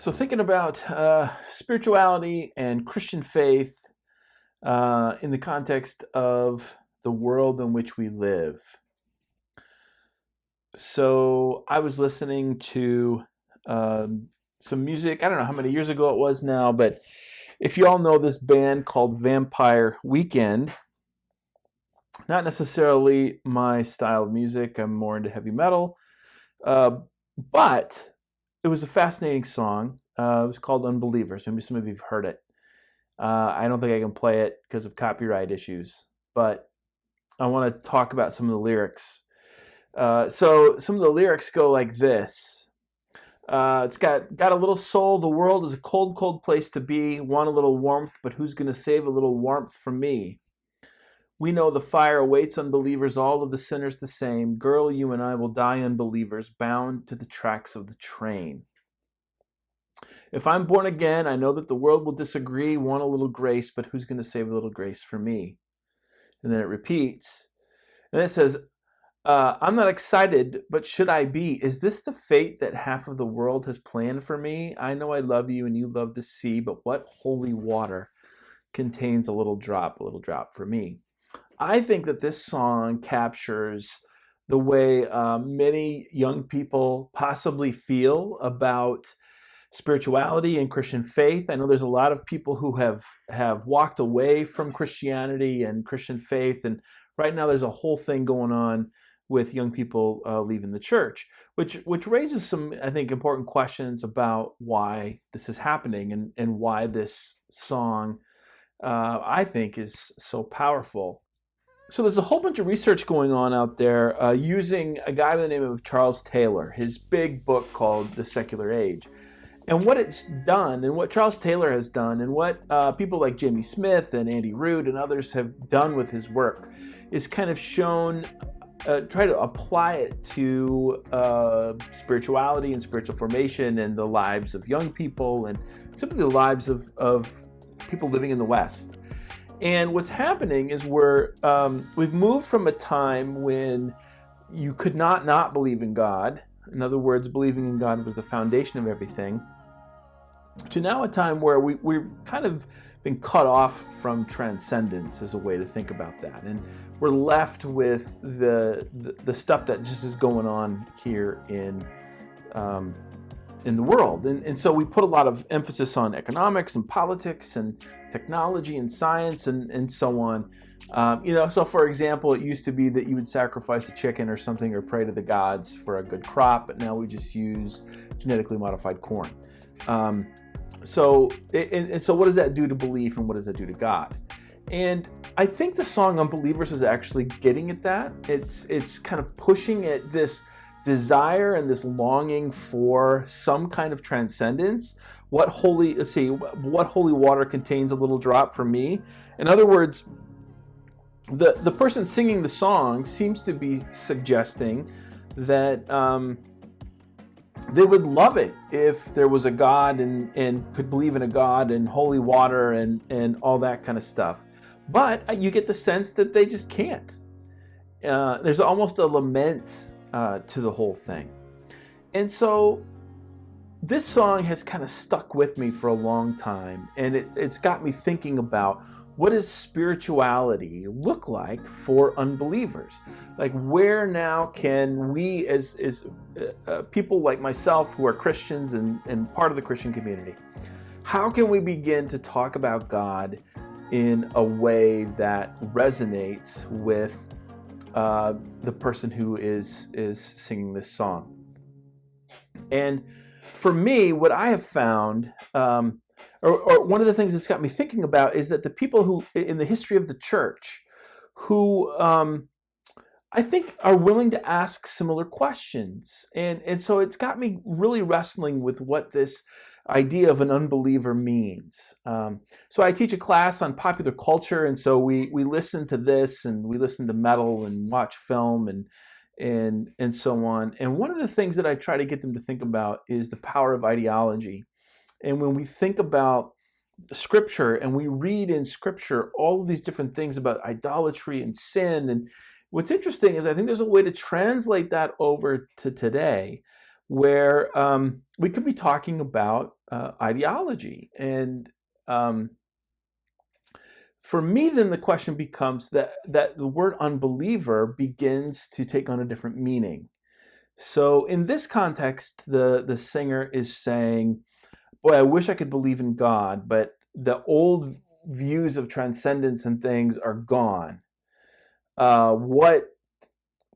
So thinking about spirituality and Christian faith in the context of the world in which we live. So I was listening to some music. I don't know how many years ago it was now, but if you all know this band called Vampire Weekend, not necessarily my style of music. I'm more into heavy metal, but it was a fascinating song. It was called Unbelievers. Maybe some of you have heard it. I don't think I can play it because of copyright issues, but I want to talk about some of the lyrics. So some of the lyrics go like this. It's got a little soul. The world is a cold, cold place to be. Want a little warmth, but who's going to save a little warmth from me? We know the fire awaits unbelievers, all of the sinners the same. Girl, you and I will die unbelievers, bound to the tracks of the train. If I'm born again, I know that the world will disagree, want a little grace, but who's going to save a little grace for me? And then it repeats. And it says, I'm not excited, but should I be? Is this the fate that half of the world has planned for me? I know I love you and you love the sea, but what holy water contains a little drop for me? I think that this song captures the way many young people possibly feel about spirituality and Christian faith. I know there's a lot of people who have walked away from Christianity and Christian faith, and right now there's a whole thing going on with young people leaving the church, which raises some, I think, important questions about why this is happening and why this song, I think, is so powerful. So there's a whole bunch of research going on out there using a guy by the name of Charles Taylor, his big book called The Secular Age. And what it's done, and what Charles Taylor has done, and what people like Jamie Smith and Andy Root and others have done with his work is kind of shown, try to apply it to spirituality and spiritual formation and the lives of young people and simply the lives of people living in the West. And what's happening is we've moved from a time when you could not believe in God. In other words, believing in God was the foundation of everything, to now a time where we've kind of been cut off from transcendence as a way to think about that. And we're left with the stuff that just is going on here in the world. And so we put a lot of emphasis on economics and politics and technology and science and so on. So for example, it used to be that you would sacrifice a chicken or something or pray to the gods for a good crop, but now we just use genetically modified corn. So what does that do to belief and what does that do to God? And I think the song Unbelievers is actually getting at that. It's kind of pushing at this desire and this longing for some kind of transcendence. What holy water contains a little drop for me? In other words, the person singing the song seems to be suggesting that they would love it if there was a God and could believe in a God and holy water and all that kind of stuff. But you get the sense that they just can't. There's almost a lament to the whole thing. And so this song has kind of stuck with me for a long time, and it's got me thinking about what does spirituality look like for unbelievers? Like, where now can we as people like myself who are Christians and part of the Christian community, how can we begin to talk about God in a way that resonates with the person who is singing this song? And for me, what I have found, or one of the things that's got me thinking about, is that the people who, in the history of the church, who I think are willing to ask similar questions. And so it's got me really wrestling with what this idea of an unbeliever means. So I teach a class on popular culture, and so we listen to this, and we listen to metal and watch film and so on. And one of the things that I try to get them to think about is the power of ideology. And when we think about Scripture and we read in Scripture all of these different things about idolatry and sin, and what's interesting is I think there's a way to translate that over to today, where we could be talking about ideology. And for me, then the question becomes that the word unbeliever begins to take on a different meaning. So in this context, the singer is saying, boy, I wish I could believe in God, but the old views of transcendence and things are gone.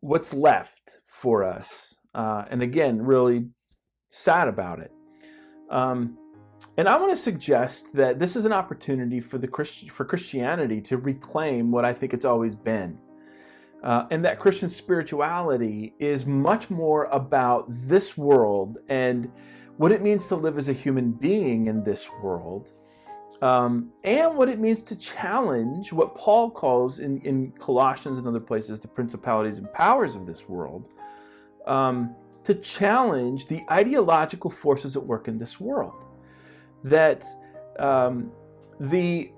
What's left for us? And again, really sad about it. And I want to suggest that this is an opportunity for Christianity to reclaim what I think it's always been. And that Christian spirituality is much more about this world and what it means to live as a human being in this world, and what it means to challenge what Paul calls in Colossians and other places the principalities and powers of this world, to challenge the ideological forces at work in this world. That the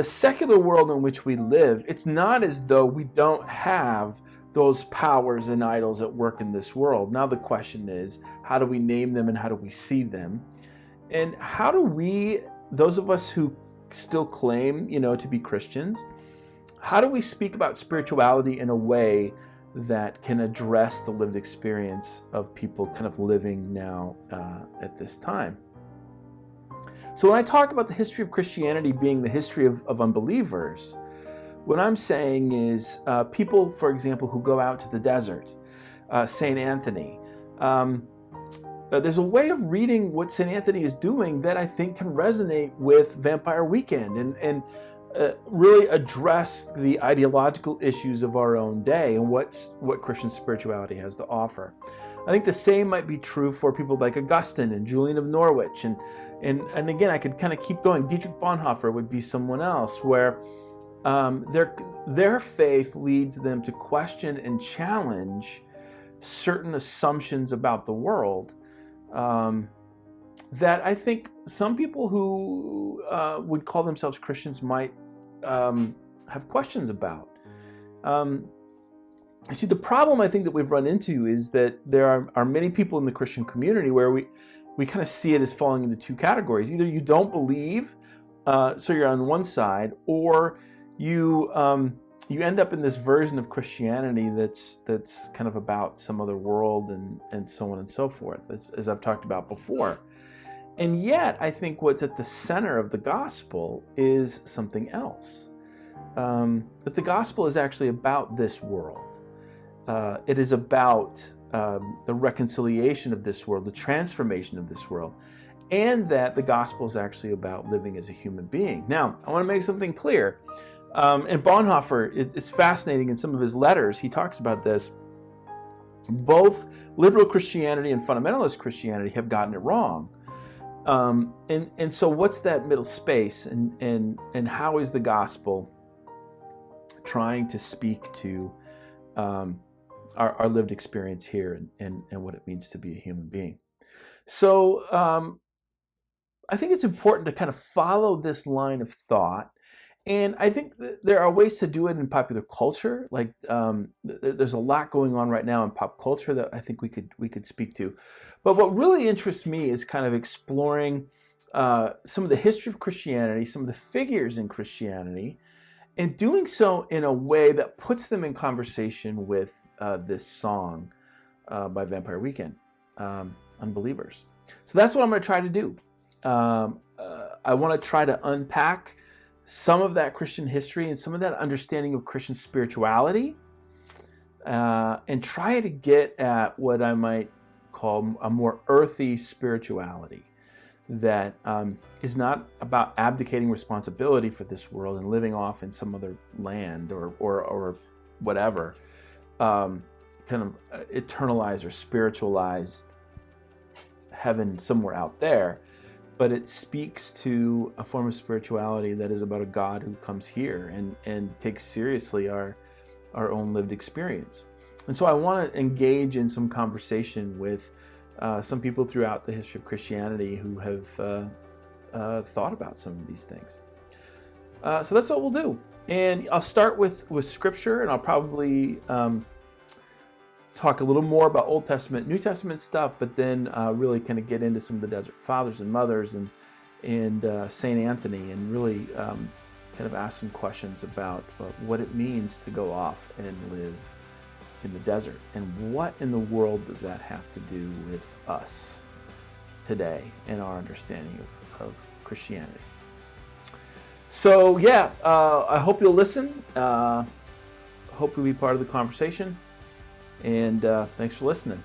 secular world in which we live, it's not as though we don't have those powers and idols at work in this world. Now the question is, how do we name them and how do we see them? And how do we, those of us who still claim, to be Christians, how do we speak about spirituality in a way that can address the lived experience of people kind of living now at this time? So when I talk about the history of Christianity being the history of unbelievers, what I'm saying is people, for example, who go out to the desert, St. Anthony. There's a way of reading what St. Anthony is doing that I think can resonate with Vampire Weekend and really address the ideological issues of our own day and what Christian spirituality has to offer. I think the same might be true for people like Augustine and Julian of Norwich. And again, I could kind of keep going. Dietrich Bonhoeffer would be someone else where their faith leads them to question and challenge certain assumptions about the world that I think some people who would call themselves Christians might have questions about. See, the problem I think that we've run into is that there are many people in the Christian community where we kind of see it as falling into two categories. Either you don't believe, so you're on one side, or you end up in this version of Christianity that's kind of about some other world and so on and so forth, as I've talked about before. And yet, I think what's at the center of the gospel is something else. That the gospel is actually about this world. It is about the reconciliation of this world, the transformation of this world, and that the gospel is actually about living as a human being. Now, I want to make something clear. And Bonhoeffer, it's fascinating in some of his letters, he talks about this. Both liberal Christianity and fundamentalist Christianity have gotten it wrong. And so what's that middle space, and how is the gospel trying to speak to our lived experience here and what it means to be a human being? So I think it's important to kind of follow this line of thought. And I think there are ways to do it in popular culture. Like there's a lot going on right now in pop culture that I think we could speak to. But what really interests me is kind of exploring some of the history of Christianity, some of the figures in Christianity, and doing so in a way that puts them in conversation with this song by Vampire Weekend, Unbelievers. So that's what I'm going to try to do. I want to try to unpack some of that Christian history and some of that understanding of Christian spirituality, and try to get at what I might call a more earthy spirituality that is not about abdicating responsibility for this world and living off in some other land or whatever, kind of eternalized or spiritualized heaven somewhere out there. But it speaks to a form of spirituality that is about a God who comes here and takes seriously our own lived experience. And so I want to engage in some conversation with some people throughout the history of Christianity who have thought about some of these things. So that's what we'll do. And I'll start with Scripture, and I'll probably talk a little more about Old Testament, New Testament stuff, but then really kind of get into some of the Desert Fathers and Mothers and Saint Anthony, and really kind of ask some questions about what it means to go off and live in the desert, and what in the world does that have to do with us today and our understanding of Christianity. So yeah, I hope you'll listen. Hopefully be part of the conversation. And thanks for listening.